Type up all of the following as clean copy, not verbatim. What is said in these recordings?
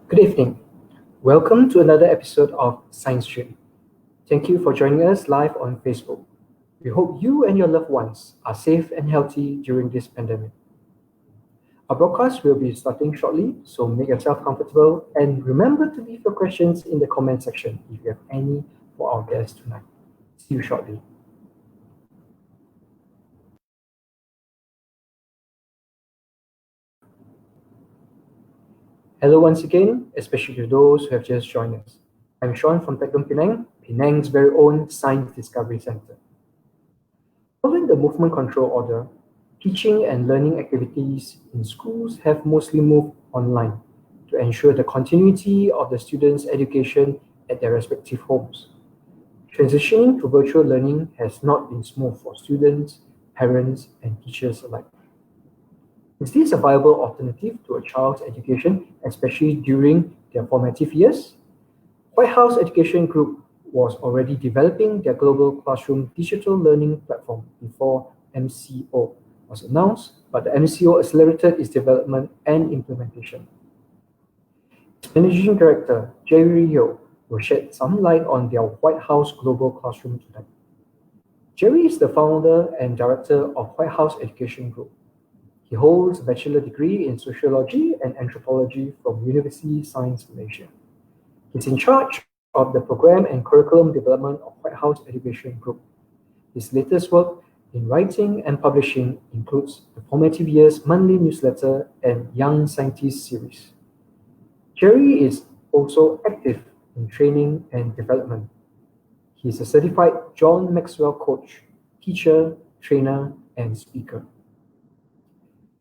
Good evening. Welcome to another episode of Science Stream. Thank you for joining us live on Facebook. We hope you and your loved ones are safe and healthy during this pandemic. Our broadcast will be starting shortly, so make yourself comfortable and remember to leave your questions in the comment section if you have any for our guests tonight. See you shortly. Hello once again, especially to those who have just joined us. I'm Sean from Penang, Penang's very own Science Discovery Center. Following the movement control order, teaching and learning activities in schools have mostly moved online to ensure the continuity of the students' education at their respective homes. Transitioning to virtual learning has not been smooth for students, parents, and teachers alike. Is this a viable alternative to a child's education, especially during their formative years? WhyteHouse Education Group was already developing their global classroom digital learning platform before MCO was announced, but the MCO accelerated its development and implementation. Its Managing Director, Jery Yeoh, will shed some light on their WhyteHouse Global Classroom tonight. Jery is the founder and director of WhyteHouse Education Group. He holds a bachelor degree in sociology and anthropology from University Science Malaysia. He's in charge of the program and curriculum development of WhyteHouse Education Group. His latest work in writing and publishing includes the Formative Years monthly newsletter and Young Scientist series. Jery is also active in training and development. He is a certified John Maxwell coach, teacher, trainer, and speaker.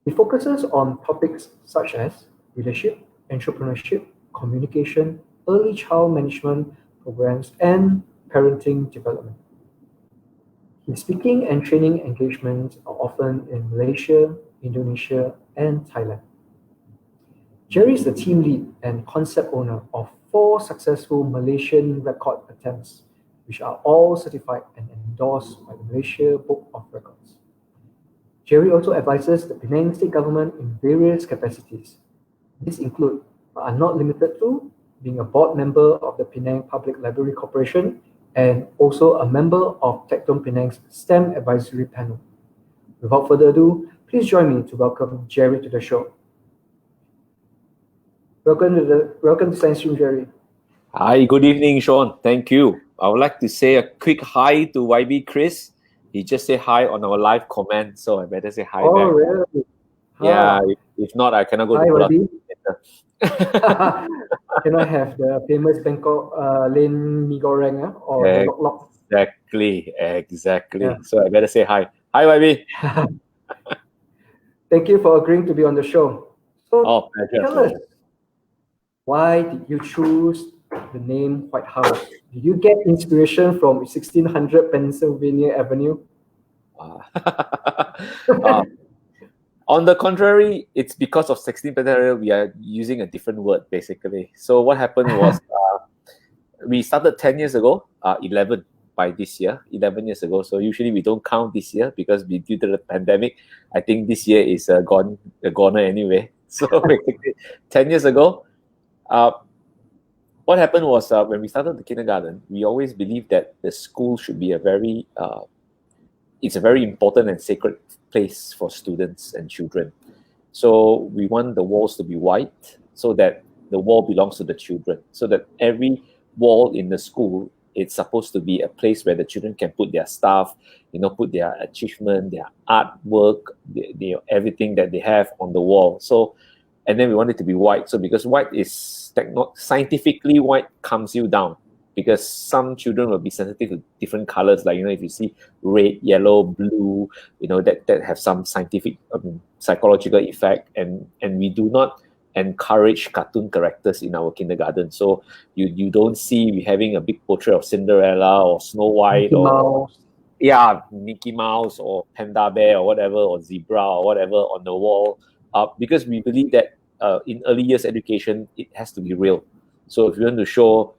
He focuses on topics such as leadership, entrepreneurship, communication, early child management programs, and parenting development. His speaking and training engagements are often in Malaysia, Indonesia, and Thailand. Jery is the team lead and concept owner of 4 successful Malaysian record attempts, which are all certified and endorsed by the Malaysia Book of Records. Jery also advises the Penang state government in various capacities. These include, but are not limited to, being a board member of the Penang Public Library Corporation and also a member of Tecton Penang's STEM Advisory Panel. Without further ado, please join me to welcome Jery to the show. Welcome to Science Stream, Jery. Hi, good evening, Sean. Thank you. I would like to say a quick hi to YB Chris. He just said hi on our live comment, so I better say hi back. Oh, really? Yeah, if not, I cannot go hi, to YB. Can I have the famous Bangkok lane mee goreng or the lok lok? Exactly. Yeah. So I better say hi. Hi, YB. Thank you for agreeing to be on the show. So pleasure. tell us, why did you choose the name WhyteHouse? Did you get inspiration from 1600 Pennsylvania Avenue? On the contrary, it's because of 16 Pennsylvania we are using a different word, basically. So what happened was we started 10 years ago, 11 by this year, 11 years ago. So usually we don't count this year because due to the pandemic, I think this year is goner anyway. So basically, 10 years ago, what happened was when we started the kindergarten, we always believed that the school should be it's a very important and sacred place for students and children. So we want the walls to be white so that the wall belongs to the children, so that every wall in the school, it's supposed to be a place where the children can put their stuff, put their achievement, their artwork, everything that they have on the wall. So, and then we want it to be white. So because white is scientifically, white calms you down, because some children will be sensitive to different colors, like if you see red, yellow, blue, that have some scientific psychological effect, and we do not encourage cartoon characters in our kindergarten. So you don't see we having a big portrait of Cinderella or Snow White Mickey Mouse or Panda Bear or whatever, or zebra or whatever on the wall, because we believe that in early years education it has to be real. So if you want to show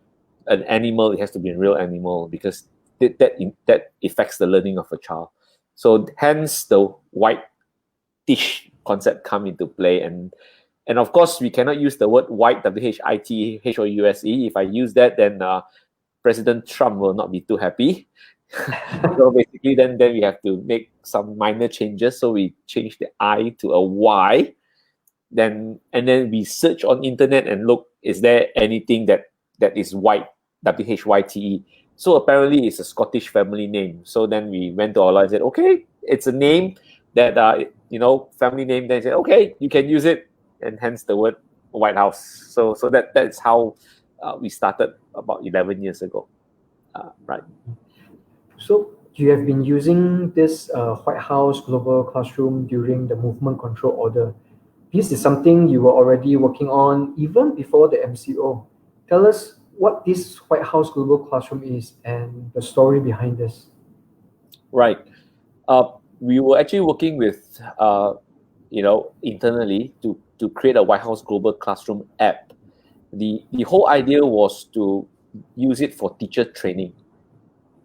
an animal, it has to be a real animal, because that affects the learning of a child. So hence the white dish concept come into play, and And of course, we cannot use the word white, WHYTEHOUSE. If I use that, then President Trump will not be too happy. So basically, then we have to make some minor changes. So we change the I to a Y. And then we search on internet and look, is there anything that is white, WHYTE? So apparently it's a Scottish family name. So then we went to our lawyer and said, okay, it's a name that family name. Then said, okay, you can use it, and hence the word White House. So that's how we started about 11 years ago, right? So you have been using this White House Global Classroom during the movement control order. This is something you were already working on even before the MCO. Tell us what this White House Global Classroom is and the story behind this. Right. We were actually working with, internally to create a White House Global Classroom app. The whole idea was to use it for teacher training.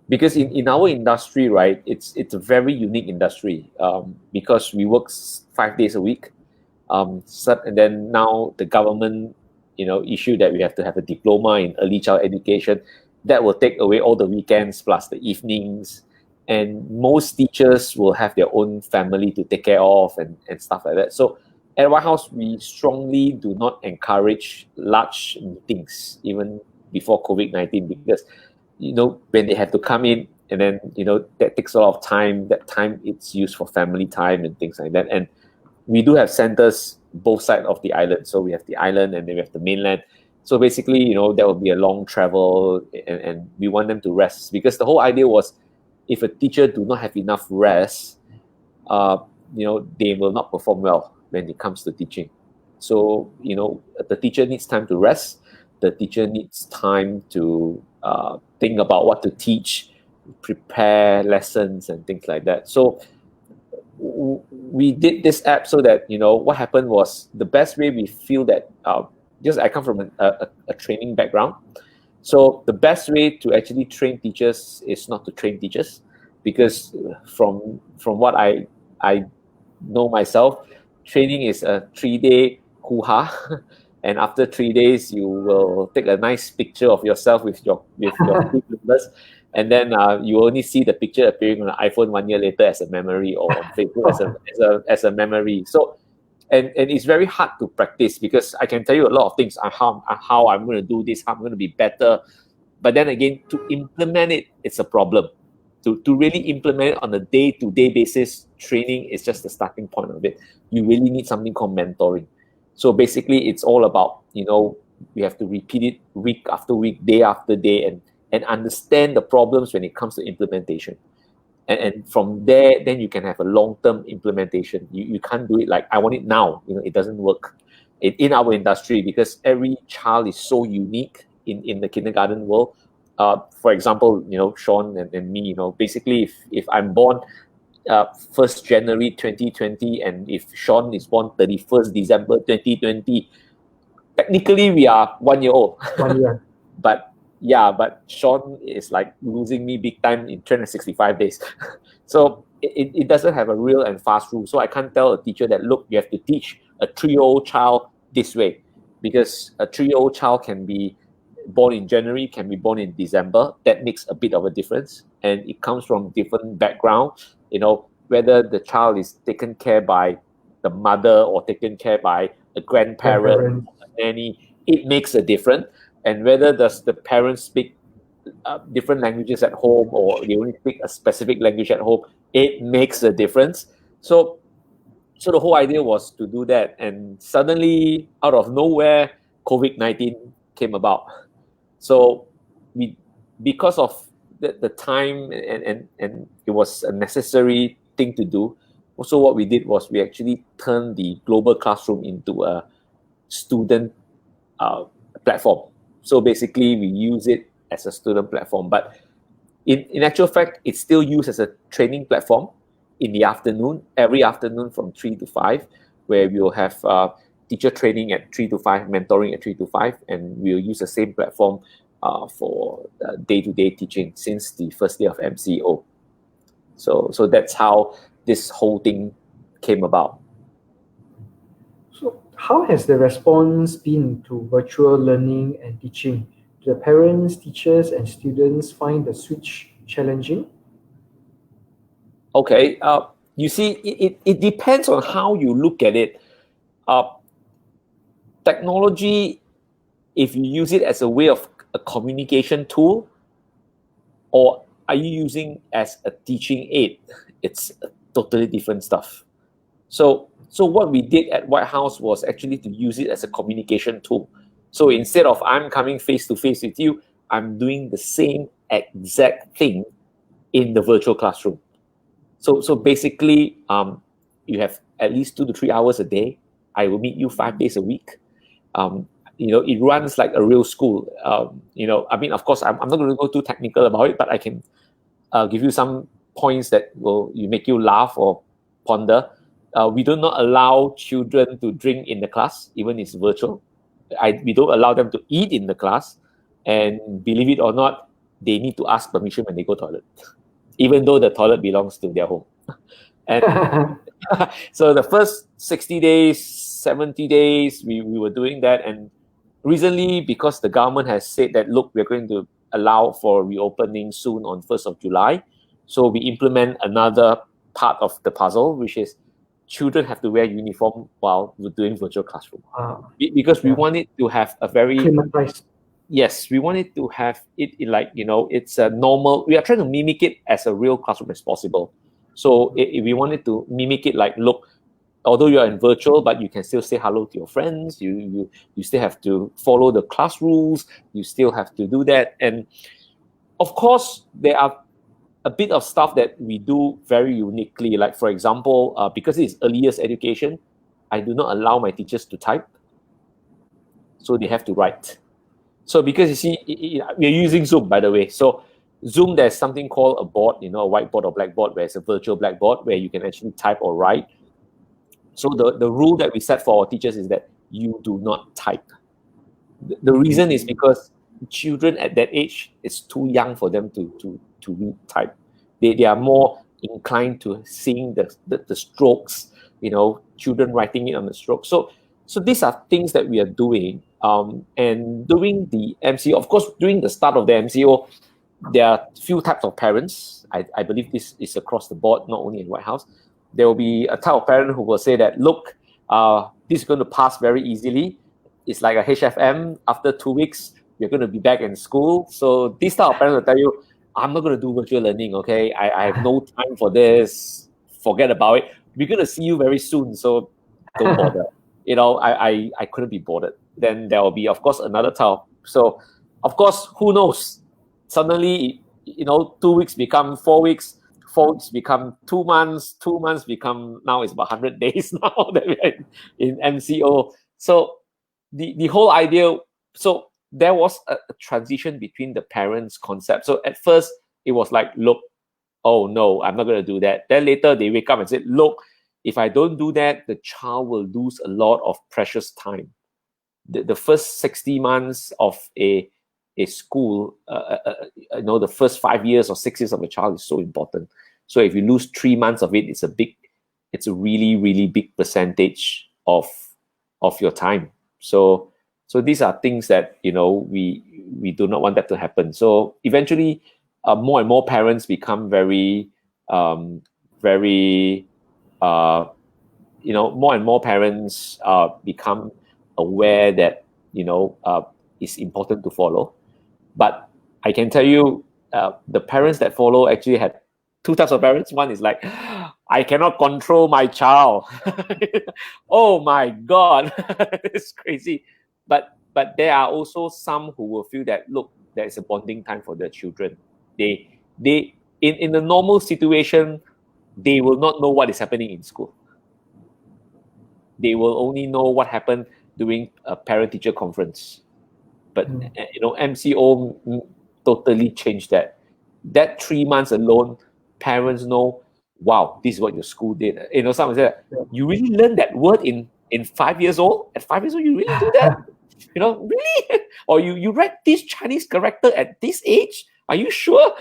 Because in our industry, right, it's a very unique industry because we work 5 days a week. And then now the government, issued that we have to have a diploma in early child education. That will take away all the weekends plus the evenings. And most teachers will have their own family to take care of and stuff like that. So at White House, we strongly do not encourage large meetings, even before COVID-19, because when they have to come in, and then that takes a lot of time. That time it's used for family time and things like that. And we do have centers both sides of the island. So we have the island and then we have the mainland. So basically, there will be a long travel, and we want them to rest, because the whole idea was, if a teacher do not have enough rest, they will not perform well when it comes to teaching. So the teacher needs time to rest. The teacher needs time to think about what to teach, prepare lessons and things like that. So we did this app so that, what happened was, the best way we feel that, because I come from a training background, so the best way to actually train teachers is not to train teachers, because from what I know myself, training is a 3-day hoo-ha. And after 3 days, you will take a nice picture of yourself with your team members, and then you only see the picture appearing on an iPhone 1 year later as a memory, or on Facebook as a memory. So, and it's very hard to practice, because I can tell you a lot of things on how I'm going to do this, how I'm going to be better, but then again, to implement it, it's a problem. To really implement it on a day-to-day basis, training is just the starting point of it. You really need something called mentoring. So basically, it's all about, we have to repeat it week after week, day after day, and understand the problems when it comes to implementation. And from there, then you can have a long-term implementation. You can't do it like, I want it now. It doesn't work in our industry, because every child is so unique in the kindergarten world. For example, Sean and me, basically, if I'm born 1st January 2020, and if Sean is born 31st December 2020, technically we are 1 year old. 1 year. But Sean is like losing me big time in 365 days. So it doesn't have a real and fast rule. So I can't tell a teacher that, look, you have to teach a 3-year-old child this way, because a 3-year-old child can be born in January, can be born in December. That makes a bit of a difference, and it comes from different background. Whether the child is taken care by the mother or taken care by a grandparent, a nanny, it makes a difference. And whether does the parents speak different languages at home, or they only speak a specific language at home, it makes a difference. So the whole idea was to do that, and suddenly, out of nowhere, COVID-19 came about. So because of the time, and it was a necessary thing to do. Also, what we did was we actually turned the global classroom into a student platform. So basically, we use it as a student platform. But in actual fact, it's still used as a training platform in the afternoon, every afternoon from 3 to 5, where we'll have teacher training at 3 to 5, mentoring at 3 to 5, and we'll use the same platform for day-to-day teaching since the first day of MCO. So that's how this whole thing came about. So How has the response been to virtual learning and teaching? Do the parents, teachers, and students find the switch challenging? Okay, you see, it depends on how you look at it. Technology, if you use it as a way of a communication tool, or are you using as a teaching aid, it's totally different stuff. So what we did at White House was actually to use it as a communication tool. So instead of I'm coming face to face with you, I'm doing the same exact thing in the virtual classroom. So basically, you have at least 2 to 3 hours a day. I will meet you 5 days a week. It runs like a real school. I mean, of course, I'm not going to go too technical about it, but I can give you some points that will make you laugh or ponder. We do not allow children to drink in the class, even if it's virtual. We don't allow them to eat in the class. And believe it or not, they need to ask permission when they go to the toilet, even though the toilet belongs to their home. And so the first 60 days, 70 days, we were doing that. And recently, because the government has said that, look, we're going to allow for reopening soon on 1st of July. So we implement another part of the puzzle, which is children have to wear uniform while we're doing virtual classroom. Because we want it to have a very... Climatized. Yes, we want it to have it like, it's a normal... We are trying to mimic it as a real classroom as possible. So we wanted to mimic it like, look, although you are in virtual, but you can still say hello to your friends. You still have to follow the class rules. You still have to do that. And of course, there are a bit of stuff that we do very uniquely. Like, for example, because it's early years education, I do not allow my teachers to type. So they have to write. So because you see, we're using Zoom, by the way. So Zoom, there's something called a board, a whiteboard or blackboard, where it's a virtual blackboard where you can actually type or write. So the rule that we set for our teachers is that you do not type. The reason is because children at that age, it's too young for them to read type. They are more inclined to seeing the strokes, children writing it on the stroke. So these are things that we are doing. And during the MCO, of course, during the start of the MCO, there are few types of parents. I believe this is across the board, not only in White House. There will be a type of parent who will say that, look, this is going to pass very easily. It's like a HFM. After 2 weeks, you're going to be back in school. So this type of parent will tell you, I'm not going to do virtual learning, okay? I have no time for this. Forget about it. We're going to see you very soon, so don't bother. I couldn't be bothered. Then there will be, of course, another type. So, of course, who knows? Suddenly, 2 weeks become 4 weeks. 4 weeks become 2 months. 2 months become, now it's about 100 days now that we're in MCO. So the whole idea, so there was a transition between the parents' concept. So at first, it was like, look, oh no, I'm not going to do that. Then later they wake up and say, look, if I don't do that, the child will lose a lot of precious time. The first 60 months of a school, the first 5 years or 6 years of a child is so important. So if you lose 3 months of it, it's a really, really big percentage of your time. So these are things that, we do not want that to happen. So eventually, more and more parents become more and more parents become aware that, it's important to follow. But I can tell you, the parents that follow actually had two types of parents. One is like, I cannot control my child. Oh my God, it's crazy. But there are also some who will feel that, look, there is a bonding time for their children. They in a normal situation, they will not know what is happening in school. They will only know what happened during a parent-teacher conference. But MCO totally changed that. That 3 months alone, parents know, wow, this is what your school did. Someone said, you really learned that word in 5 years old? At 5 years old, you really do that? Really? Or you read this Chinese character at this age? Are you sure?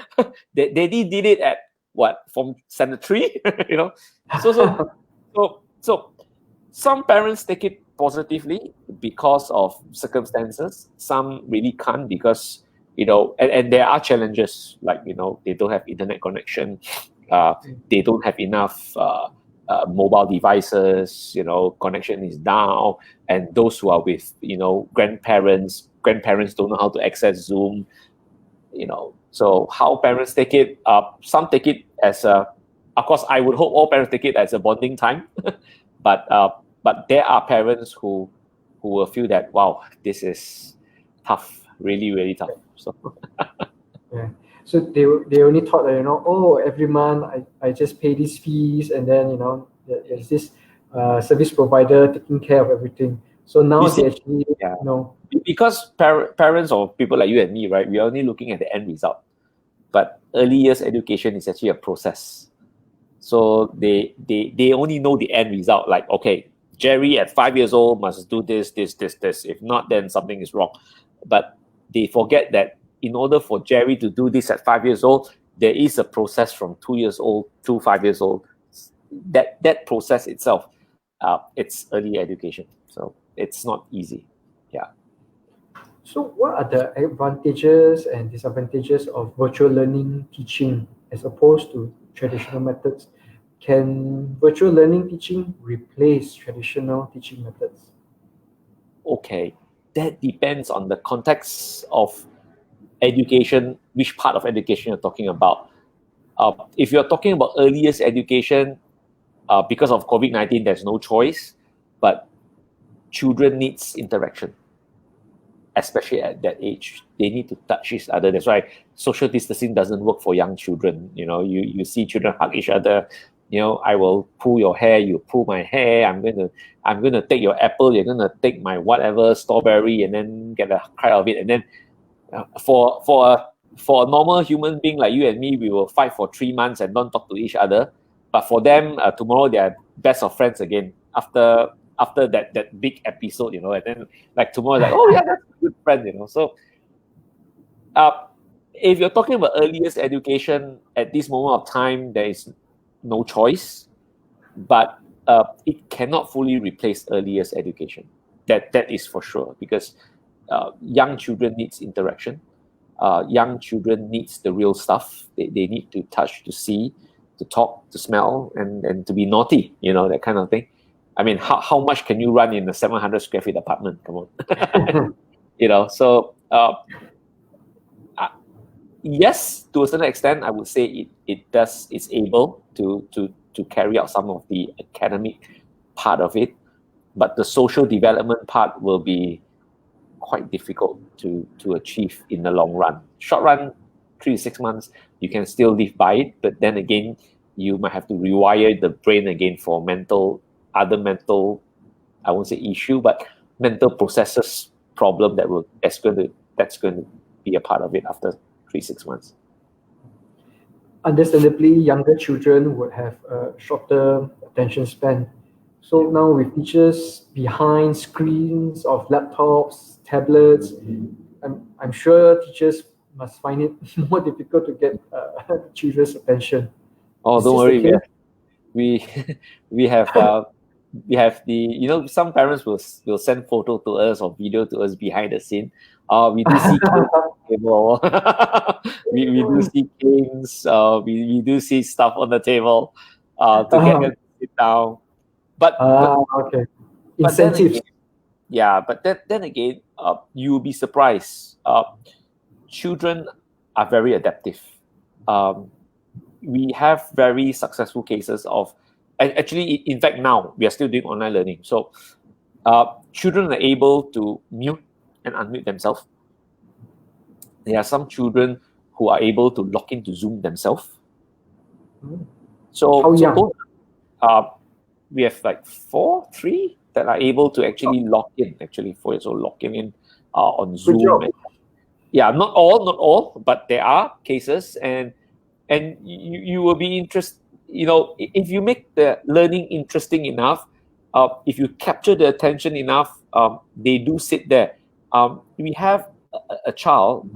Daddy did it at what, from standard 3? So some parents take it positively because of circumstances. Some really can't because, and there are challenges like, they don't have internet connection, they don't have enough mobile devices, connection is down, and those who are with, grandparents don't know how to access Zoom, so how parents take it, some take it as of course, I would hope all parents take it as a bonding time, but there are parents who will feel that, wow, this is tough, really, really tough. So Yeah. So they only thought that, oh, every month I just pay these fees, and then there's this service provider taking care of everything. So now You see, they actually yeah. Because parents or people like you and me, right, we're only looking at the end result. But early years education is actually a process. So they only know the end result. Like, okay, Jery at 5 years old must do this. If not, then something is wrong. But they forget that in order for Jery to do this at 5 years old, there is a process from 2 years old to 5 years old. That process itself, it's early education. So it's not easy. Yeah. So what are the advantages and disadvantages of virtual learning teaching as opposed to traditional methods? Can virtual learning teaching replace traditional teaching methods? Okay, that depends on the context of education, which part of education you're talking about. If you're talking about earliest education, because of COVID-19, there's no choice, but children needs interaction, especially at that age. They need to touch each other. That's why social distancing doesn't work for young children. You see children hug each other. I will pull your hair, you pull my hair. I'm gonna take your apple. You're gonna take my whatever strawberry, and then get a cry of it. And then for a normal human being like you and me, we will fight for 3 months and don't talk to each other. But for them, tomorrow they are best of friends again after that big episode, and then like tomorrow, like, oh yeah, that's a good friend, So if you're talking about earliest education at this moment of time, there is no choice, but it cannot fully replace earliest education. That is for sure, because young children needs interaction. Young children needs the real stuff. They need to touch, to see, to talk, to smell, and to be naughty, that kind of thing. I mean, how much can you run in a 700 square feet apartment? Come on. So yes, to a certain extent, I would say it's able to carry out some of the academic part of it, but the social development part will be quite difficult to achieve in the long run. Short run, 3 to 6 months, you can still live by it, but then again, you might have to rewire the brain again for other mental, I won't say issue, but mental processes problem that's going to be a part of it after 3-6 months. Understandably, younger children would have a shorter attention span. So now with teachers behind screens of laptops, tablets, I'm sure teachers must find it more difficult to get children's attention. Oh, Is don't this worry, the case? we have the some parents will send photo to us or video to us behind the scene. We do see table. we do see games. We do see stuff on the table to get them to sit down. But okay. but then Incentives. again, yeah, but then again, you'll be surprised. Children are very adaptive. We have very successful cases of, and actually, in fact, now we are still doing online learning. So children are able to mute and unmute themselves. There are some children who are able to log into Zoom themselves. How young? We have like 3 that are able to actually log in. Actually, 4 years old logging in on Zoom. Good job. Yeah, not all, but there are cases, and you will be interested. If you make the learning interesting enough, if you capture the attention enough, they do sit there. We have a child,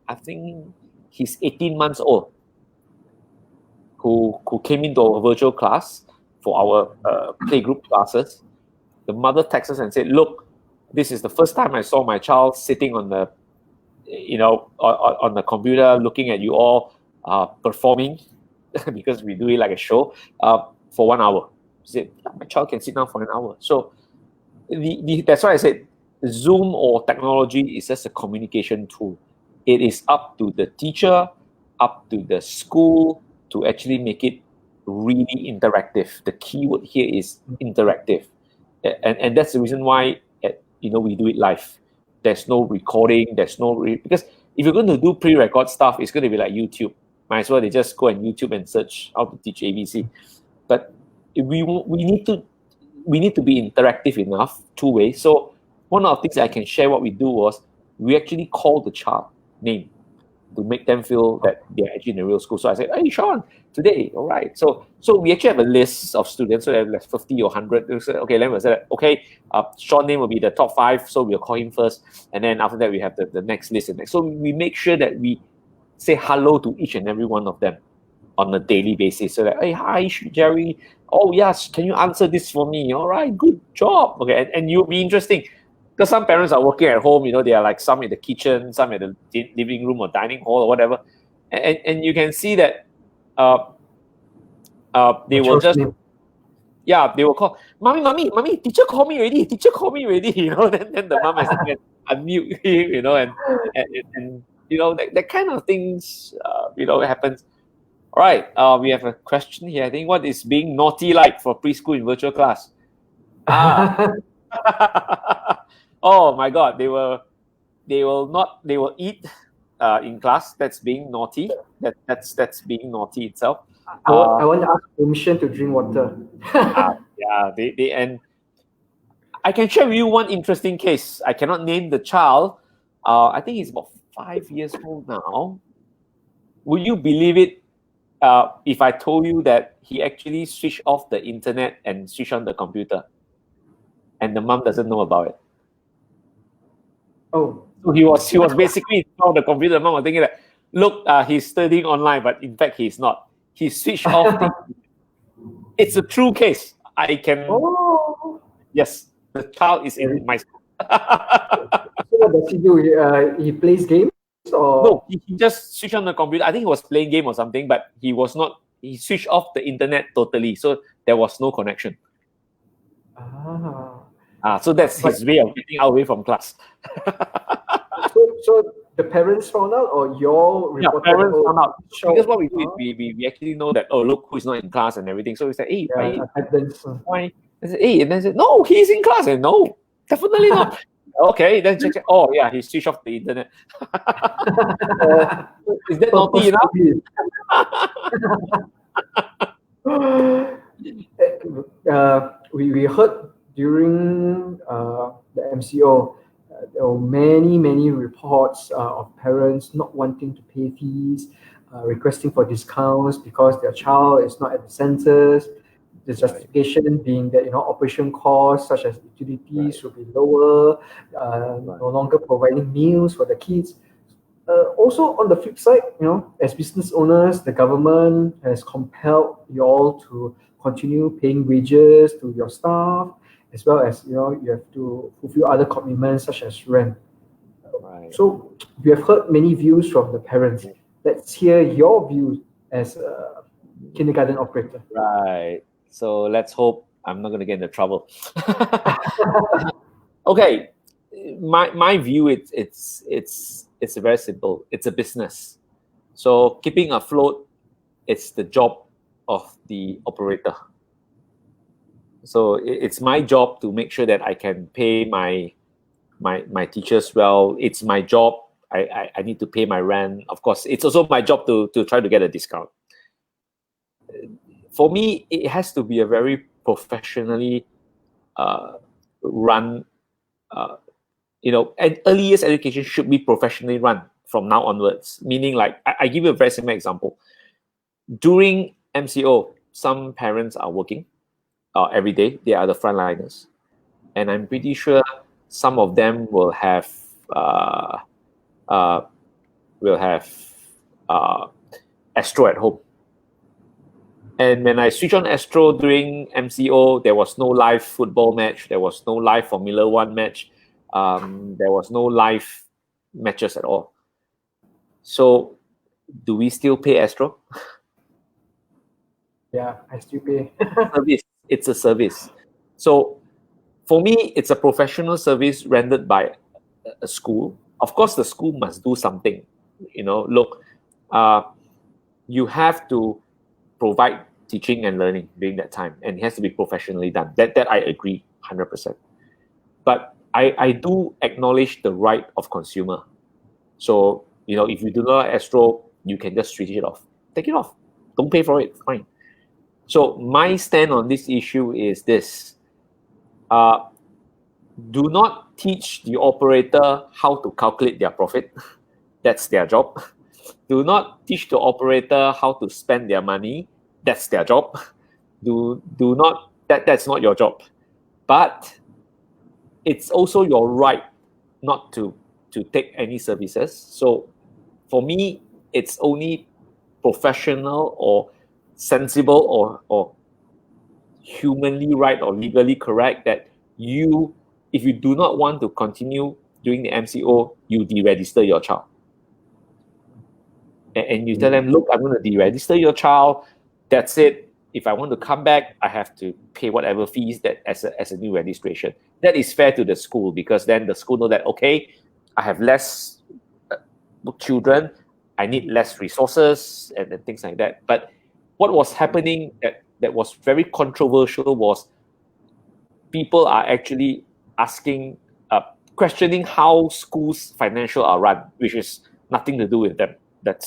I think he's 18 months old, who came into our virtual class for our playgroup classes, the mother texts us and said, look, this is the first time I saw my child sitting on the, on the computer, looking at you all performing, because we do it like a show, for 1 hour. She said, my child can sit down for an hour. So that's why I said Zoom or technology is just a communication tool. It is up to the teacher, up to the school to actually make it really interactive. The keyword here is interactive. And that's the reason why we do it live. There's no recording, there's no because if you're going to do pre-record stuff, it's going to be like YouTube. Might as well they just go on YouTube and search how to teach ABC. But we need to be interactive enough, two ways. So one of the things I can share what we do was we actually call the child name to make them feel that they're actually in a real school. So I said, hey, Sean, today, all right. So we actually have a list of students, so there's like 50 or 100. Okay, then we said, okay, Sean's name will be the top 5, so we'll call him first. And then after that, we have the next list. So we make sure that we say hello to each and every one of them on a daily basis. So that, hey, hi, Jery. Oh, yes, can you answer this for me? All right, good job. Okay, and you'll be interesting. Because some parents are working at home, they are like some in the kitchen, some in the living room or dining hall or whatever. And you can see that they will just, they will call, mommy, teacher call me already, then the mom has to get unmute him, and that kind of things, happens. All right, we have a question here. I think, what is being naughty like for preschool in virtual class? Oh my God, they will eat in class. That's being naughty. That's being naughty itself. I want to ask permission to drink water. They and I can share with you one interesting case. I cannot name the child. I think he's about 5 years old now. Would you believe it if I told you that he actually switched off the internet and switched on the computer, and the mom doesn't know about it? Oh, so he was basically on the computer. Mom was thinking that, look, he's studying online, but in fact he's not. He switched off. It's a true case. I can. Oh. Yes, the child is in my school. So what does he do? He plays games, or no? He just switched on the computer. I think he was playing game or something, but he was not. He switched off the internet totally, so there was no connection. So that's his way of getting away from class. so the parents found out, or your reported? Yeah, parents found out. Because what we do is we actually know that, oh, look who's not in class and everything. So we said, hey, why? I said, hey, and then I said, no, he's in class. And no, definitely not. Okay, then check. Oh yeah, he switched off the internet. Is that naughty enough? We heard during the MCO, there were many reports of parents not wanting to pay fees, requesting for discounts because their child is not at the centers. The justification being that operation costs such as utilities will be lower, no longer providing meals for the kids. Also, on the flip side, as business owners, the government has compelled you all to continue paying wages to your staff, as well as you have to fulfill other commitments such as rent. So we have heard many views from the parents. Let's hear your view as a kindergarten operator. Right. So let's hope I'm not going to get into trouble. Okay, my view it's very simple. It's a business. So keeping afloat, it's the job of the operator. So it's my job to make sure that I can pay my teachers well. It's my job. I need to pay my rent. Of course, it's also my job to try to get a discount. For me, it has to be a very professionally run. And early years education should be professionally run from now onwards. Meaning, like, I give you a very simple example. During MCO, some parents are working every day. They are the frontliners, and I'm pretty sure some of them will have Astro at home. And when I switched on Astro during MCO, there was no live football match. There was no live Formula One match. There was no live matches at all. So do we still pay Astro? Yeah, I still pay. Service. It's a service. So for me, it's a professional service rendered by a school. Of course, the school must do something. Look, you have to provide teaching and learning during that time, and it has to be professionally done. That I agree 100%. But I do acknowledge the right of consumer. So if you do not like Astro, you can just switch it off. Take it off. Don't pay for it. Fine. So my stand on this issue is this. Do not teach the operator how to calculate their profit. That's their job. Do not teach the operator how to spend their money. That's their job. That's not your job. But it's also your right not to take any services. So for me, it's only professional or sensible or humanly right or legally correct that if you do not want to continue doing the MCO, you deregister your child. And you tell them, look, I'm going to deregister your child. That's it. If I want to come back, I have to pay whatever fees that as a new registration. That is fair to the school, because then the school know that, okay, I have less children, I need less resources and things like that. But what was happening that was very controversial was people are actually asking, questioning how schools' financial are run, which is nothing to do with them. That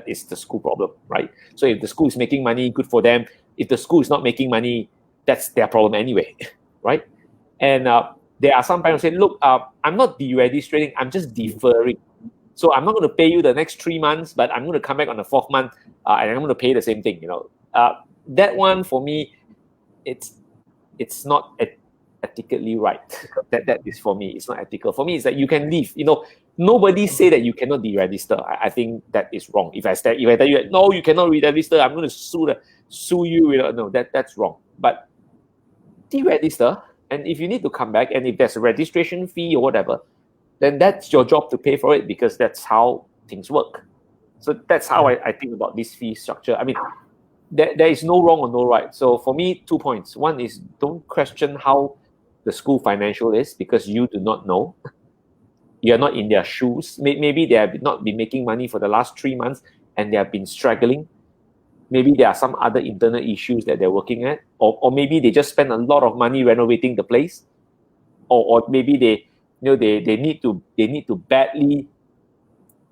is the school problem, right? So if the school is making money, good for them. If the school is not making money, that's their problem anyway, right? And there are some parents who say, look, I'm not deregistering, I'm just deferring. So I'm not going to pay you the next 3 months, but I'm going to come back on the 4th month and I'm going to pay the same thing. That one for me, it's not ethically right. That is for me. It's not ethical. For me, it's that you can leave. Nobody say that you cannot deregister. I think that is wrong. If I tell you, no, you cannot re-register, I'm going to sue you. No, that's wrong. But deregister, and if you need to come back, and if there's a registration fee or whatever, then that's your job to pay for it, because that's how things work. So that's how I think about this fee structure. I mean, there is no wrong or no right. So for me, 2 points. One is, don't question how the school financial is, because you do not know. You're not in their shoes. Maybe they have not been making money for the last 3 months and they have been struggling. Maybe there are some other internal issues that they're working at, or maybe they just spend a lot of money renovating the place, or maybe they need to badly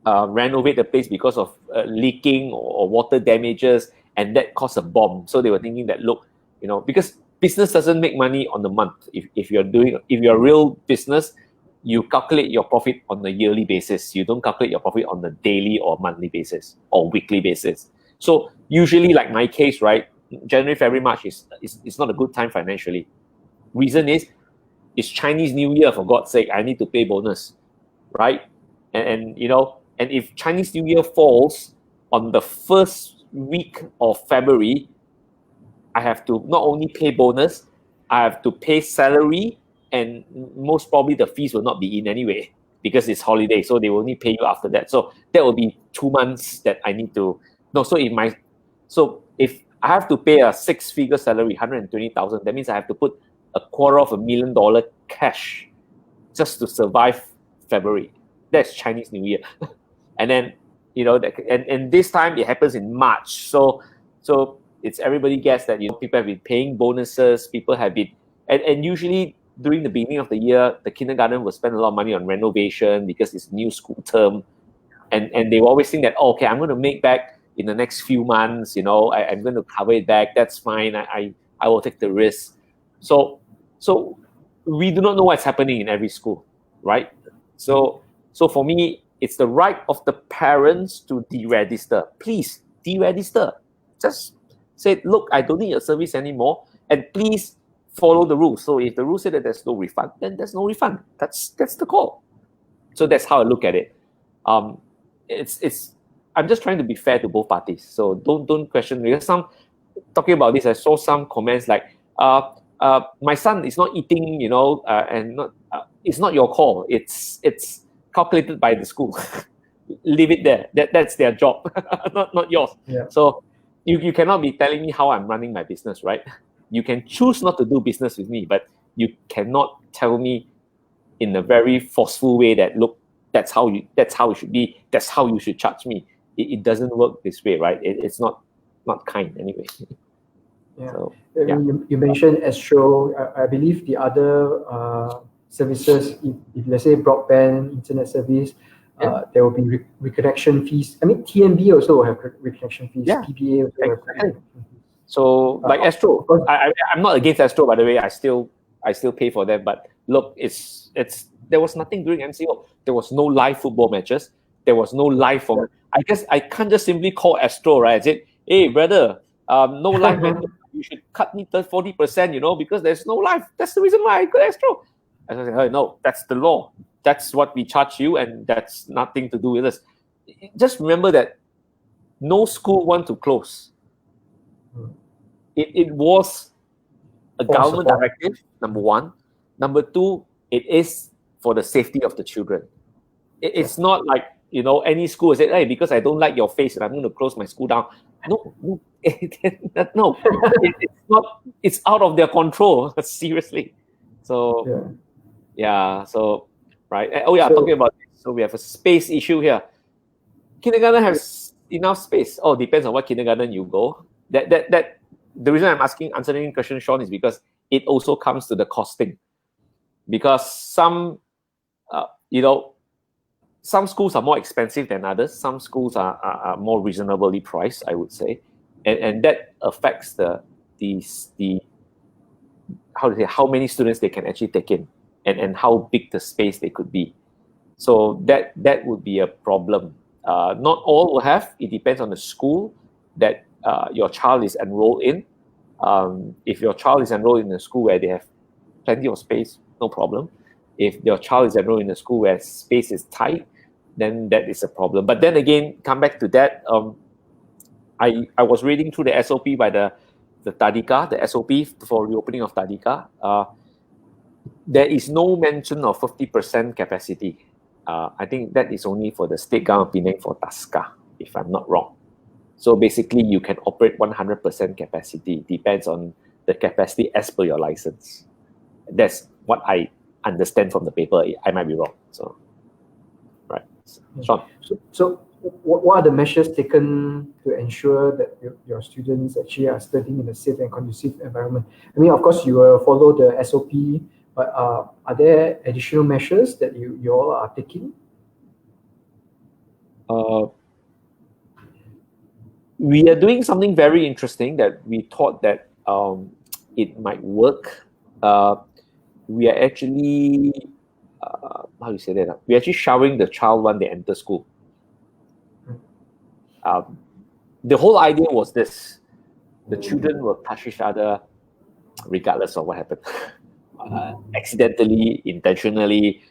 renovate the place because of leaking or water damages, and that caused a bomb. So they were thinking that, look, because business doesn't make money on the month. If you're a real business, you calculate your profit on a yearly basis. You don't calculate your profit on a daily or monthly basis or weekly basis. So usually, like my case, right, January, February, March is not a good time financially. Reason is, it's Chinese New Year, for God's sake. I need to pay bonus, right? And if Chinese New Year falls on the first week of February, I have to not only pay bonus, I have to pay salary, and most probably the fees will not be in anyway, because it's holiday, so they will only pay you after that. So that will be 2 months that I need to. No, so if I have to pay a 6-figure salary, 120,000, that means I have to put $250,000 cash just to survive February. That's Chinese New Year. And then, and this time it happens in March. So it's everybody gets that, people have been paying bonuses, people have been, and usually during the beginning of the year, the kindergarten will spend a lot of money on renovation because it's new school term. And they will always think that, okay, I'm going to make back in the next few months, I'm going to cover it back. That's fine. I will take the risk. So we do not know what's happening in every school, right? So for me, it's the right of the parents to deregister. Please deregister. Just say, look, I don't need your service anymore, and please follow the rules. So if the rules say that there's no refund, then there's no refund. That's the call. So that's how I look at it. I'm just trying to be fair to both parties. So don't question, because talking about this, I saw some comments like, my son is not eating, and not, it's not your call. It's calculated by the school. Leave it there. That's their job, not yours. Yeah. So you cannot be telling me how I'm running my business, right? You can choose not to do business with me, but you cannot tell me in a very forceful way that, look, that's how it should be. That's how you should charge me. It doesn't work this way, right? It's not kind anyway. Yeah. So, I mean, you mentioned Astro. I believe the other services, if let's say broadband internet service, there will be reconnection fees. I mean, TNB also will have reconnection fees. Yeah, PBA also have reconnection fees. So like Astro, I'm not against Astro, by the way. I still pay for them. But look, there was nothing during MCO. There was no live football matches. There was no live for. I guess I can't just simply call Astro, right? I said, hey brother, no live matches. You should cut me 40%, because there's no live. That's the reason why I got Astro. And I said, hey, no, that's the law. That's what we charge you, and that's nothing to do with us. Just remember that no school want to close. It was a government directive, number one. Number two, it is for the safety of the children. It's not like, any school said, hey, because I don't like your face and I'm going to close my school down. No, no, it's not. It's out of their control. Seriously. So, so, right. Oh, yeah, talking about this. So we have a space issue here. Kindergarten has enough space. Oh, depends on what kindergarten you go. That the reason I'm answering the question, Sean, is because it also comes to the costing. Because some schools are more expensive than others. Some schools are more reasonably priced, I would say, and that affects the how many students they can actually take in, and how big the space they could be. So that would be a problem. Not all will have. It depends on the school that your child is enrolled in. If your child is enrolled in a school where they have plenty of space, no problem. If your child is enrolled in a school where space is tight, then that is a problem. But then again, come back to that. I was reading through the SOP by the Tadika, the SOP for reopening of Tadika. There is no mention of 50% capacity. I think that is only for the state government of Penang for TASCA, if I'm not wrong. So basically, you can operate 100% capacity. Depends on the capacity as per your license. That's what I understand from the paper. I might be wrong. So, right. Sean. So what are the measures taken to ensure that your students actually are studying in a safe and conducive environment? I mean, of course, you will follow the SOP, but are there additional measures that you all are taking? We are doing something very interesting that we thought that it might work. We are actually, how do you say that? We're actually showering the child when they enter school. The whole idea was this: the children will touch each other regardless of what happened. Accidentally, intentionally,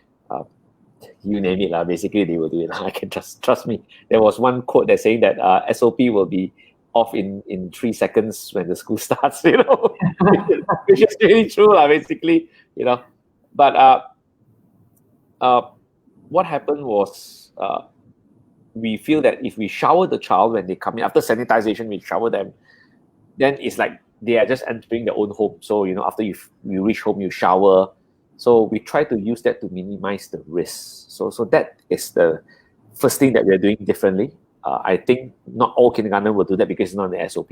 you name it. Basically, they will do it. I can trust me. There was one quote that's saying that SOP will be off in 3 seconds when the school starts, which is really true, basically, But what happened was we feel that if we shower the child when they come in, after sanitization, we shower them, then it's like they are just entering their own home. So, after you reach home, you shower. So we try to use that to minimize the risk. So that is the first thing that we're doing differently. I think not all kindergarten will do that because it's not in the SOP.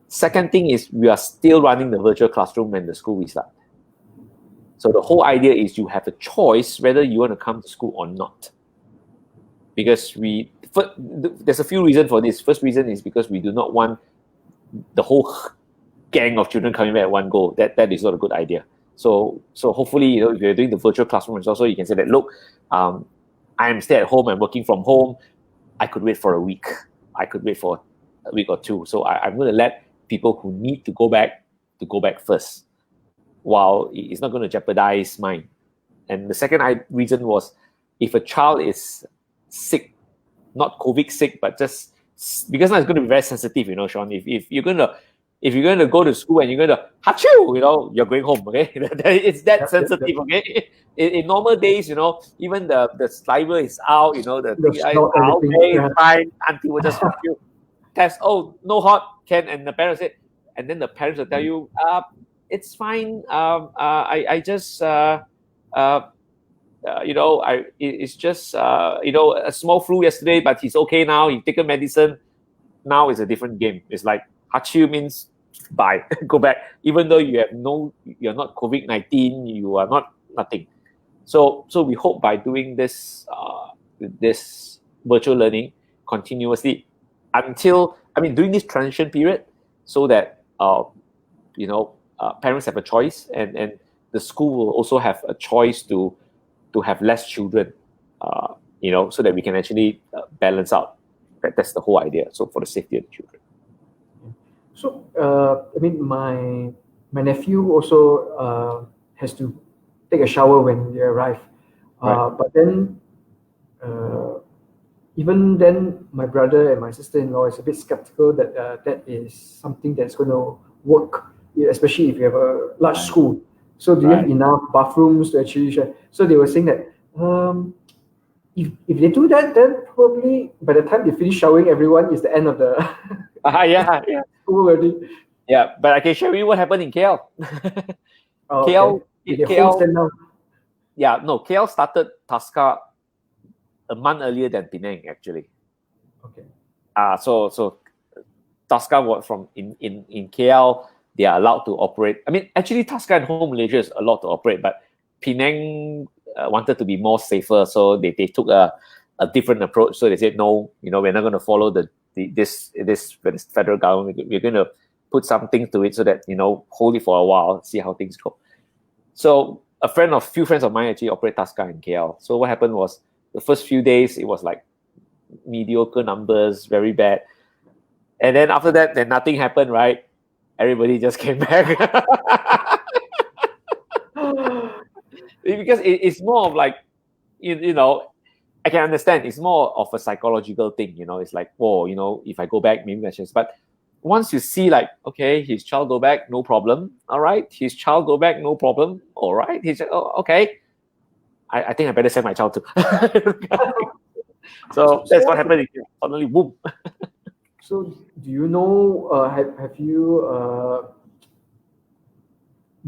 Second thing is we are still running the virtual classroom when the school restart. So the whole idea is you have a choice whether you want to come to school or not. Because there's a few reasons for this. First reason is because we do not want the whole gang of children coming back at one go. That is not a good idea. So hopefully, if you're doing the virtual classroom also, you can say that, look, I'm stay at home, I'm working from home. I could wait for a week. I could wait for a week or two. So I'm going to let people who need to go back first, while it's not going to jeopardize mine. And the second reason was, if a child is sick, not COVID sick, but just because now it's going to be very sensitive, Sean. If you're going to if you're going to go to school and you're going to achoo, you're going home. Okay, it's that sensitive. Okay, in normal days, even the saliva is out. The thing is out. Okay, fine. Auntie will just you test. Oh, no hot, can, and the parents say, and then the parents will tell you, it's fine. I just it's just a small flu yesterday, but he's okay now. He's taken medicine. Now it's a different game. It's like achoo means bye, go back. Even though you're not COVID-19, you are not nothing. So we hope by doing this this virtual learning continuously until during this transition period, so that parents have a choice, and the school will also have a choice to have less children, so that we can actually balance out. That's the whole idea. So for the safety of the children. So my nephew also has to take a shower when they arrive, but then even then, my brother and my sister-in-law is a bit skeptical that that is something that's going to work, especially if you have a large school. So do you have enough bathrooms to actually share? So they were saying that if they do that, then probably by the time they finish showering everyone, is the end of the school already. Yeah, but I can share with you what happened in KL. KL, KL started TASCA a month earlier than Penang, actually. Okay. So TASCA was from in KL. They are allowed to operate. Actually, TASCA and Home Malaysia is allowed to operate, but Penang wanted to be more safer, so they took a different approach. So they said, no, we're not going to follow this federal government. We're going to put something to it so that hold it for a while, see how things go. So few friends of mine actually operate TASCA in KL. So what happened was, the first few days it was like mediocre numbers, very bad, and then after that, then nothing happened. Right, everybody just came back. Because it's more of like, I can understand. It's more of a psychological thing. It's like, if I go back, maybe that's just. But once you see, like, okay, his child go back, no problem. All right, his child go back, no problem. All right, okay. I think I better send my child too. So that's what happened. Suddenly, boom. So do you know? Have you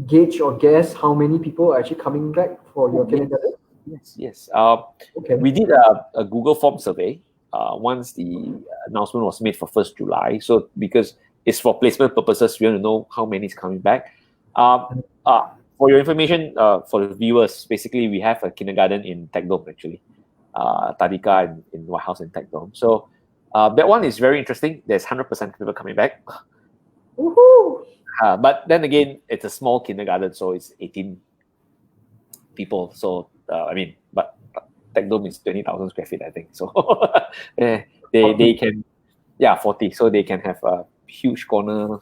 gauge or guess how many people are actually coming back for your kindergarten? Yes. We did a Google Form survey once the announcement was made for 1st July. So because it's for placement purposes, we want to know how many is coming back. For your information, for the viewers, basically we have a kindergarten in Tech Dome, actually. Tadika in WhyteHouse and Tech Dome. So that one is very interesting. There's 100% people coming back. Woohoo! But then again, it's a small kindergarten, so it's 18 people. So but Tech Dome is 20,000 square feet, I think. So they can, 40. So they can have a huge corner.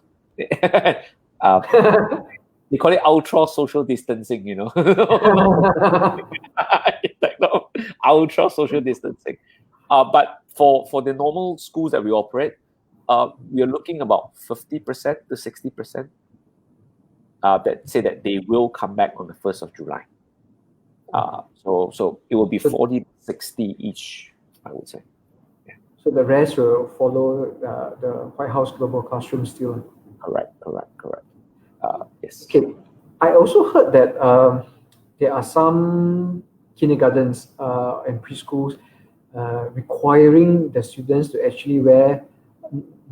They call it ultra social distancing, ultra social distancing. But for the normal schools that we operate, we are looking about 50% to 60% that say that they will come back on the 1st of July. So it will be 40 to 60 each, I would say. Yeah. So the rest will follow the WhyteHouse Global Classroom still. Correct. Yes. Okay. I also heard that there are some kindergartens and preschools requiring the students to actually wear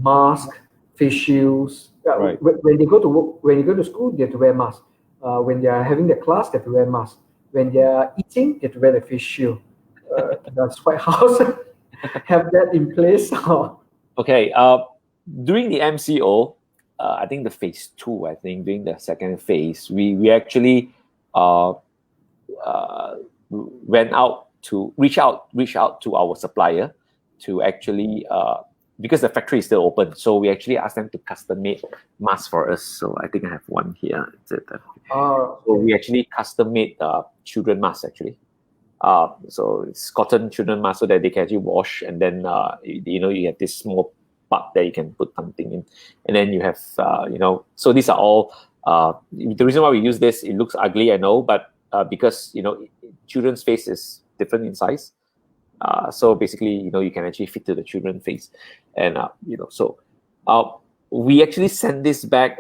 masks, face shields. Right. When they go to work, when they go to school, they have to wear masks. When they are having their class, they have to wear masks. When they are eating, they have to wear the face shield. Does WhyteHouse have that in place? Okay. During the MCO, I think the phase 2, during the second phase, we actually went out to reach out to our supplier to actually because the factory is still open, so we actually asked them to custom made masks for us. So I think I have one here. So we actually custom made children masks, actually. So it's cotton children mask so that they can actually wash, and then you have this small part that you can put something in, and then you have so these are all the reason why we use this. It looks ugly, I know, but because children's face is different in size, so basically you can actually fit to the children's face, and we actually sent this back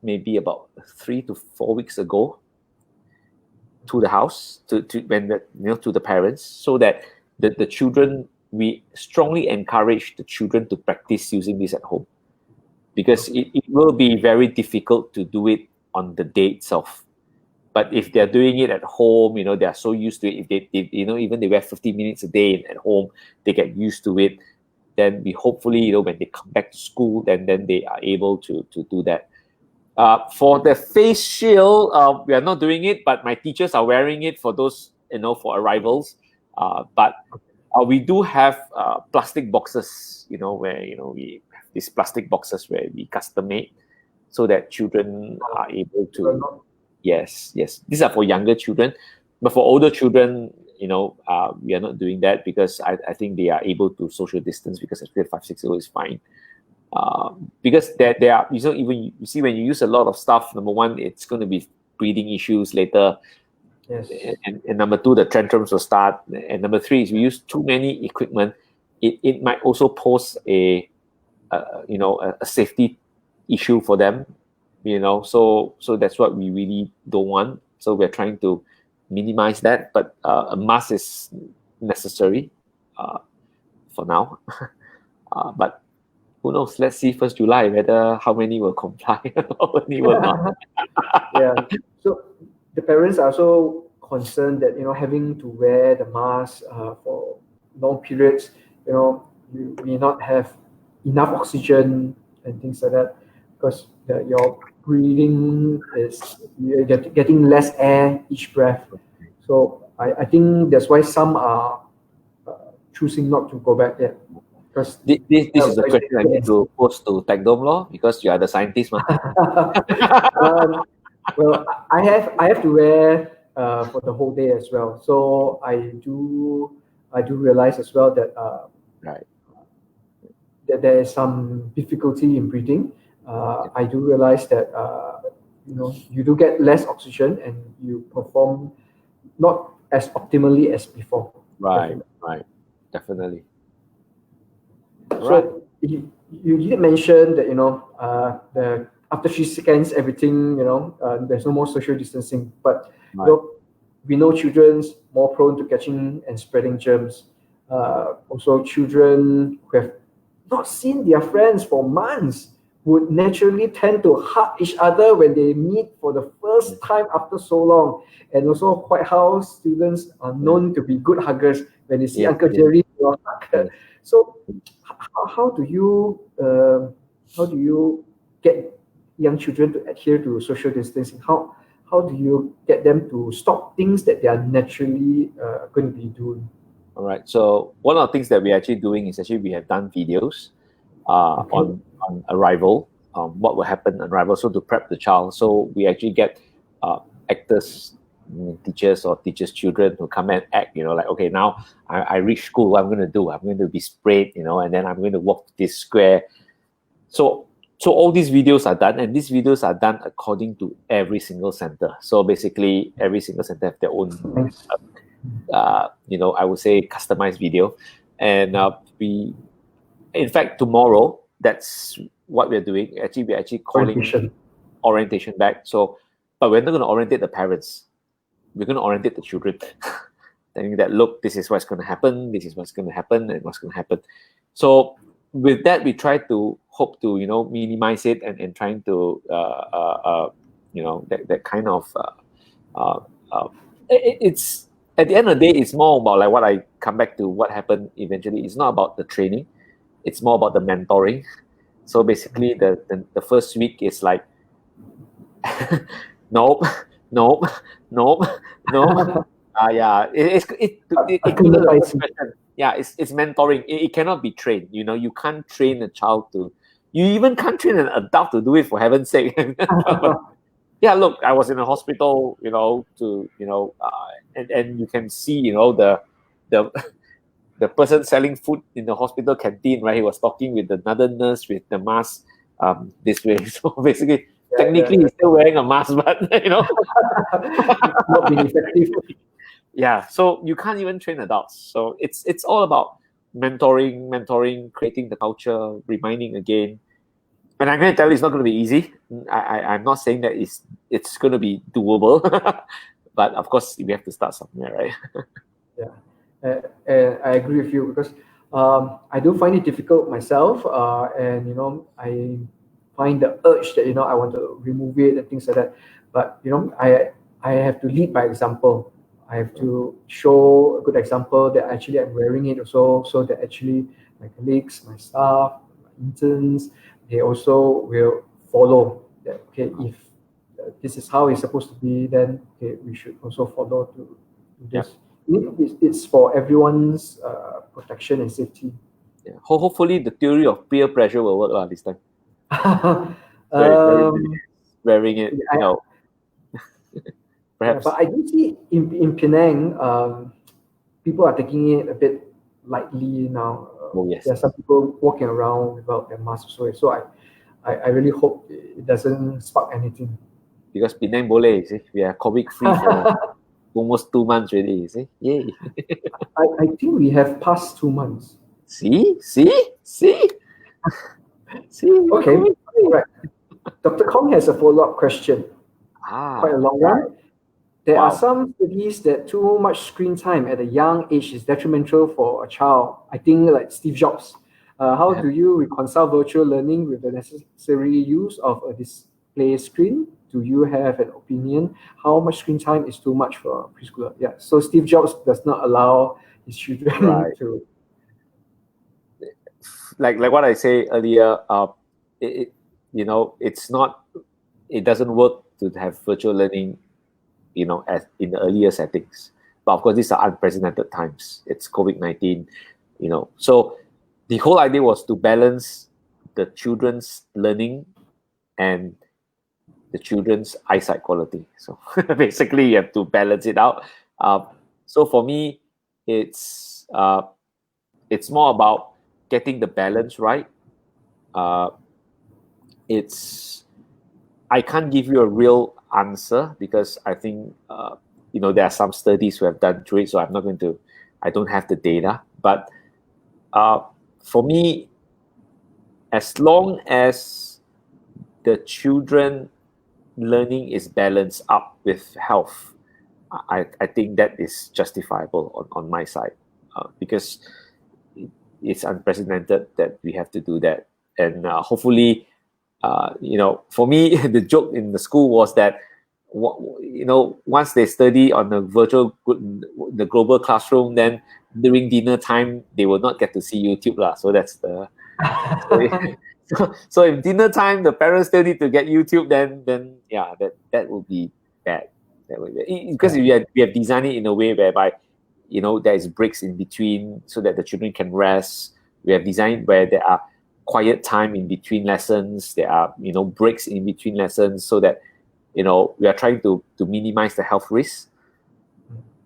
maybe about 3 to 4 weeks ago to the house to the parents, so that the children, we strongly encourage the children to practice using this at home, because it will be very difficult to do it on the day itself. But if they're doing it at home, they are so used to it. If they even they wear 15 minutes a day at home, they get used to it. Then we hopefully, when they come back to school, then they are able to do that. For the face shield, we are not doing it, but my teachers are wearing it for those, for arrivals. But we do have plastic boxes, where, we have these plastic boxes where we custom made so that children are able to. Yes. These are for younger children. But for older children, we are not doing that, because I think they are able to social distance, because I feel 5, 6 years old is fine. Because there are, even you see, when you use a lot of stuff, number one, it's going to be breathing issues later. Yes. And number two, the tantrums will start. And number three is we use too many equipment. It might also pose a safety issue for them. So that's what we really don't want. So we're trying to minimize that. But a mask is necessary for now. But who knows? Let's see 1st July whether how many will comply, how many will not. Yeah. So the parents are also concerned that having to wear the mask for long periods, you may not have enough oxygen and things like that, because your breathing you're getting less air each breath. So I think that's why some are choosing not to go back yet. This is a question I need to pose to TechDome Law, because you are the scientist, man. Well, I have to wear for the whole day as well. So I do realize as well that right, that there is some difficulty in breathing. I do realize that you do get less oxygen and you perform not as optimally as before. Right, definitely. So you did mention that the after 3 seconds everything there's no more social distancing, but we know children's more prone to catching and spreading germs. Also, children who have not seen their friends for months would naturally tend to hug each other when they meet for the first time after so long. And also, WhyteHouse students are known to be good huggers. When they see Uncle Jery, they'll hug. So, how do you get young children to adhere to social distancing? How do you get them to stop things that they are naturally going to be doing? All right. So one of the things that we're actually doing is we have done videos on arrival, what will happen on arrival, so to prep the child. So we actually get actors, teachers or teachers' children who come and act, like, okay, now I reach school, what I'm going to do? I'm going to be sprayed, and then I'm going to walk to this square. So all these videos are done, and these videos are done according to every single center. So basically, every single center have their own, I would say, customized video. And in fact, tomorrow, that's what we're doing. Actually, we're calling orientation back. So, but we're not going to orientate the parents. We're going to orientate the children. Telling that, look, this is what's going to happen, this is what's going to happen, and what's going to happen. So with that, we try to hope to, minimize it and trying to, that kind of, it's, at the end of the day, it's more about like what I come back to what happened eventually. It's not about the training. It's more about the mentoring. So basically the first week is like, nope. Yeah, it's mentoring. It cannot be trained. You can't train a child to. You even can't train an adult to do it, for heaven's sake. Yeah, look, I was in a hospital, and you can see, the the person selling food in the hospital canteen, right? He was talking with another nurse with the mask this way. So basically, technically, he's still wearing a mask, but not being effective. Yeah. So you can't even train adults. So it's all about mentoring, creating the culture, reminding again. And I'm going to tell you, it's not going to be easy. I'm not saying that it's going to be doable, but of course, we have to start somewhere, right? Yeah, and I agree with you because I do find it difficult myself, and I find the urge that I want to remove it and things like that. But I have to lead by example. I have to show a good example that actually I'm wearing it also, so that actually my colleagues, my staff, my interns, they also will follow that. Okay, if this is how it's supposed to be, then okay, we should also follow to this. It's for everyone's protection and safety. Yeah. Hopefully, the theory of peer pressure will work this time. Wearing it, perhaps. But I do see in Penang, people are taking it a bit lightly now. Oh, yes. There are some people walking around without their masks. So I really hope it doesn't spark anything. Because Penang boleh, you see, we are COVID free for almost 2 months already, you see. Yay. I think we have passed 2 months. See? Okay, right. Dr. Kong has a follow-up question. Quite a long one. There are some studies that too much screen time at a young age is detrimental for a child. I think like Steve Jobs. How do you reconcile virtual learning with the necessary use of a display screen? Do you have an opinion? How much screen time is too much for a preschooler? Yeah, so Steve Jobs does not allow his children to. Like what I say earlier, it's not. It doesn't work to have virtual learning, as in the earlier settings. But of course, these are unprecedented times. It's COVID-19, So the whole idea was to balance the children's learning and the children's eyesight quality. So basically, you have to balance it out. So for me, it's more about getting the balance right. I can't give you a real answer because I think there are some studies who have done through it, so I don't have the data. But for me, as long as the children learning is balanced up with health, I think that is justifiable on my side, because it's unprecedented that we have to do that. And hopefully, for me, the joke in the school was that, once they study on the global classroom, then during dinner time, they will not get to see YouTube lah. So that's the. So if dinner time the parents still need to get YouTube, then yeah, that would be bad. That would be, because we have designed it in a way whereby there is breaks in between so that the children can rest. We have designed where there are quiet time in between lessons. There are breaks in between lessons so that we are trying to minimize the health risks.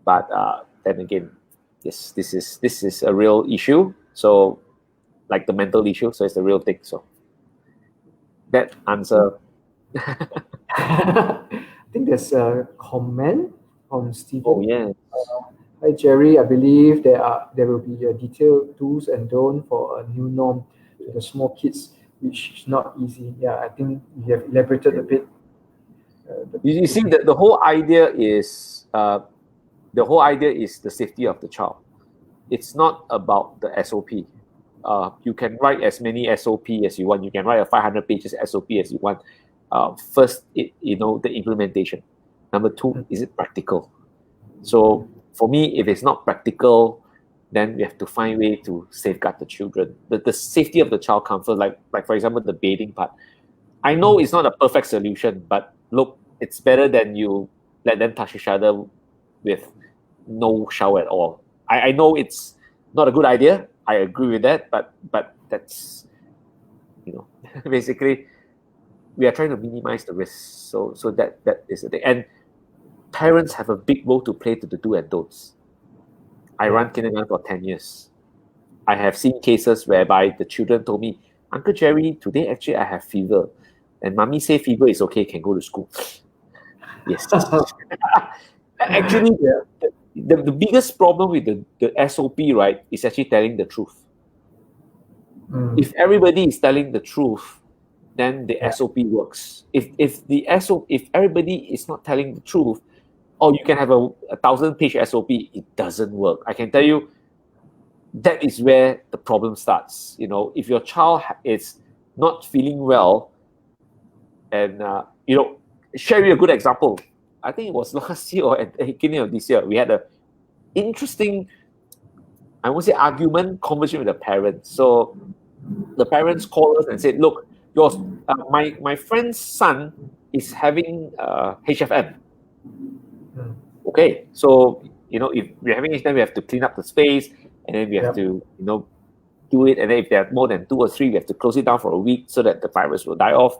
But then again, yes, this is a real issue. So, like the mental issue, so it's a real thing. So that answer. I think there's a comment from Stephen. Oh yeah. Hi Jery, I believe there will be a detailed do's and don't for a new norm to the small kids, which is not easy. Yeah, I think you have elaborated a bit. You see, the whole idea is the safety of the child. It's not about the SOP. You can write as many SOP as you want. You can write a 500 pages SOP as you want. First, the implementation. Number two, is it practical? So for me, if it's not practical, then we have to find a way to safeguard the children. The safety of the child comes first, like for example, the bathing part. I know it's not a perfect solution, but look, it's better than you let them touch each other with no shower at all. I know it's not a good idea. I agree with that, but that's basically we are trying to minimize the risk. So that is the thing. And parents have a big role to play to the do and don'ts. I run kindergarten for 10 years. I have seen cases whereby the children told me, Uncle Jerry, today actually I have fever. And mommy say fever is okay, can go to school. Yes. Actually, Yeah. the biggest problem with the SOP, right, is actually telling the truth. If everybody is telling the truth, then the SOP works. If everybody is not telling the truth, or you can have a 1,000-page SOP, it doesn't work. I can tell you, that is where the problem starts. If your child is not feeling well, and share you a good example. I think it was last year or at the beginning of this year, we had a interesting, I won't say argument, conversation with the parents. So the parents called us and said, look, my friend's son is having HFM. Okay, so if we're having HFM, we have to clean up the space, and then we have to do it, and then if there are more than 2 or 3, we have to close it down for a week so that the virus will die off.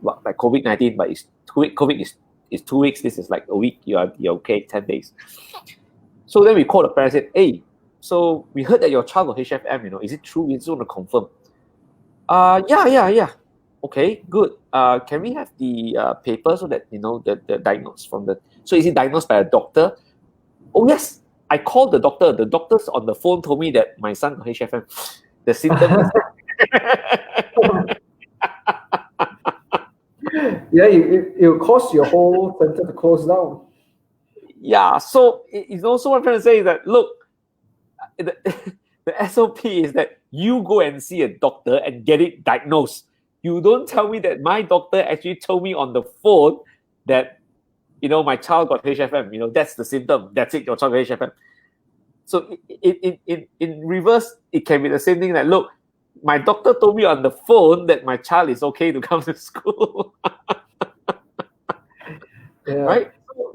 Like COVID-19, but it's 2 weeks. COVID is 2 weeks. This is like a week. You're okay, 10 days. So then we called the parents and said, hey, so we heard that your child got HFM, is it true? We just want to confirm. Yeah. Okay, good. Can we have the paper so that the diagnosis from the. So is it diagnosed by a doctor? Oh yes, I called the doctor. The doctors on the phone told me that my son got HFM. The symptoms. Yeah, it will cause your whole center to close down. Yeah, so it's also what I'm trying to say is that, look, the SOP is that you go and see a doctor and get it diagnosed. You don't tell me that my doctor actually told me on the phone that, my child got HFM. That's the symptom. That's it, your child got HFM. So in reverse, it can be the same thing that, look, my doctor told me on the phone that my child is okay to come to school. Right?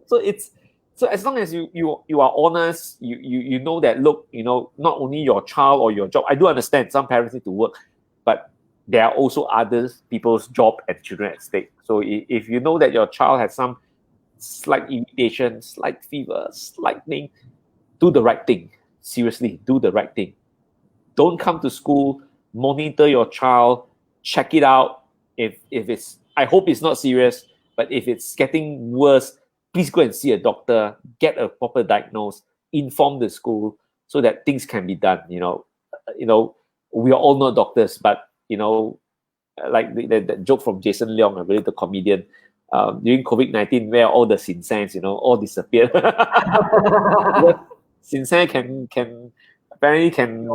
So as long as you are honest, you know that, look, not only your child or your job. I do understand some parents need to work, but there are also other people's job and children at stake. So if you know that your child has some slight irritation, slight fever, slight thing, do the right thing. Seriously, do the right thing. Don't come to school. Monitor your child, check it out. If it's, I hope it's not serious, but if it's getting worse, please go and see a doctor, get a proper diagnosis, inform the school so that things can be done. We are all not doctors, but like the joke from Jason Leong, a really the comedian, during COVID-19, where all the sinsains, all disappeared. Sinsai can apparently can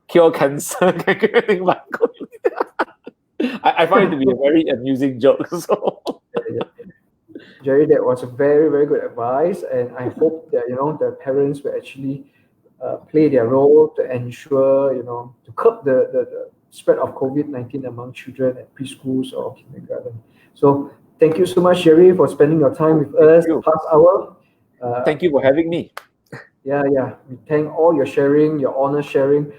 cure cancer, can cure anything but COVID. I find it to be a very amusing joke. So. Jerry, that was a very, very good advice, and I hope that the parents will actually play their role to ensure to curb the spread of COVID-19 among the preschools or kindergarten. So thank you so much, Jerry, for spending your time with us the past hour. Thank you for having me. Yeah. We thank all your sharing, your honest sharing,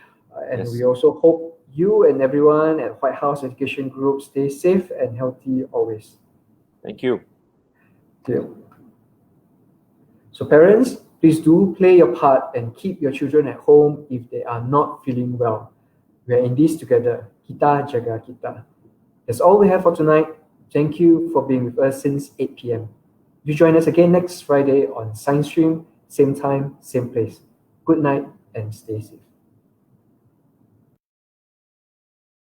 and Yes. we also hope you and everyone at WhyteHouse Education Group stay safe and healthy always. Thank you. So parents, please do play your part and keep your children at home if they are not feeling well. We are in this together. Kita jaga kita. That's all we have for tonight. Thank you for being with us since 8 p.m. You join us again next Friday on Science Stream, same time, same place. Good night and stay safe.